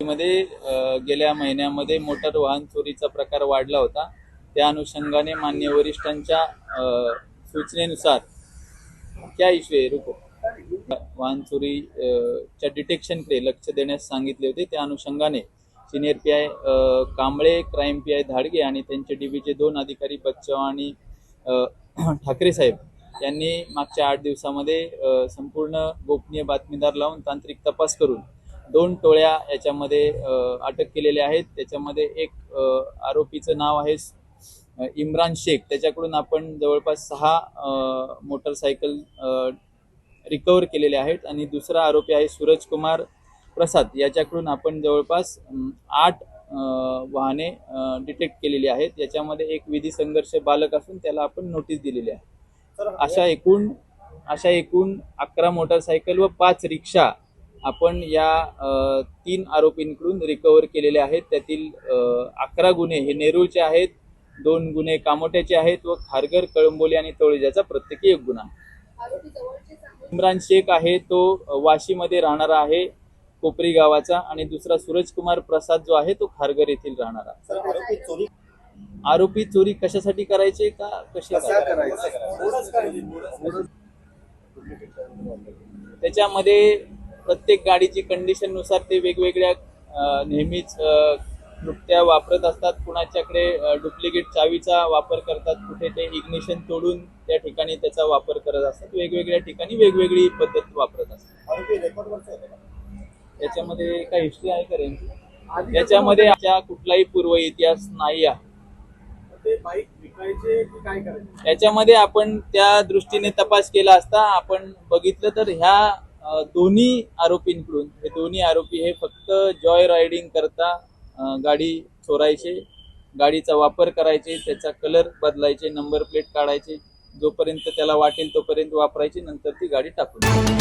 दिल्लीमध्ये गेल्या महिन्यामध्ये मोटार वाहन चोरीचा प्रकार वाढला होता। त्या अनुषंगाने माननीय वरिष्ठांच्या सूचनेनुसार क्या इशू आहे रुको वाहन चोरी च्या डिटेक्शनकडे लक्ष देण्यास सांगितले होते। त्या अनुषंगाने senior PI Kamble, crime PI Dhadge आणि त्यांचे डीबीचे 2 अधिकारी बच्चाव आणि ठाकरे साहेब यांनी मागच्या 8 दिवसामध्ये संपूर्ण गोपनीय बातमीदार लावून तांत्रिक तपास करून 2 टोळ्या याच्यामध्ये अटक केलेल्या आहेत। त्याच्यामध्ये एक आरोपीचं नाव आहे इम्रान शेख, त्याच्याकडून आपण जवळपास 6 मोटरसायकल रिकव्हर केलेले आहेत आणि दुसरा आरोपी आहे सूरज कुमार प्रसाद, याच्याकडून आपण जवळपास 8 वाहने डिटेक्ट केलेली आहेत। याच्यामध्ये एक विधी संघर्ष बालक असून त्याला आपण नोटीस दिलेली आहे। अशा एकूण 11 मोटरसायकल व 5 रिक्षा आपण या 3 आरोपींकडून रिकव्हर केलेले आहेत। त्यातील 11 गुन्हे हे नेरूळचे आहेत, 2 गुन्हे कामोट्याचे आहेत व खारघर, कळंबोली आणि तळोजाचा प्रत्येकी 1 गुन्हा। इम्रान शेख आहे तो वाशीमध्ये राहणारा आहे, कोपरी गावाचा, आणि दुसरा सूरज कुमार प्रसाद जो आहे तो खारघर येथील राहणारा। आरोपी चोरी कशासाठी करायचे का कशी त्याच्यामध्ये प्रत्येक गाडीची कंडिशन नुसार ते वेगवेगळ्या नेहमीच कृत्या वापरत असतात। कुणाच्याकडे डुप्लिकेट चावीचा वापर करतात, कुठे ते इग्निशन तोडून त्या ठिकाणी त्याचा वापर करत असतात। वेगवेगळ्या ठिकाणी वेगवेगळी पद्धत वापरत असतात। याच्यामध्ये काय हिस्ट्री आहे का रेंज? याच्यामध्ये कुठलाही पूर्व इतिहास नाही आहे। याच्यामध्ये आपण त्या दृष्टीने तपास केला असता आपण बघितलं तर ह्या दोन्ही आरोपींकडून हे दोन्ही आरोपी हे फक्त जॉय रायडिंग करता गाडी चोरायचे, गाडीचा वापर करायचे, त्याचा कलर बदलायचे, नंबर प्लेट काढायचे, जोपर्यंत त्याला वाटेल तोपर्यंत वापरायची, नंतर ती गाडी टाकून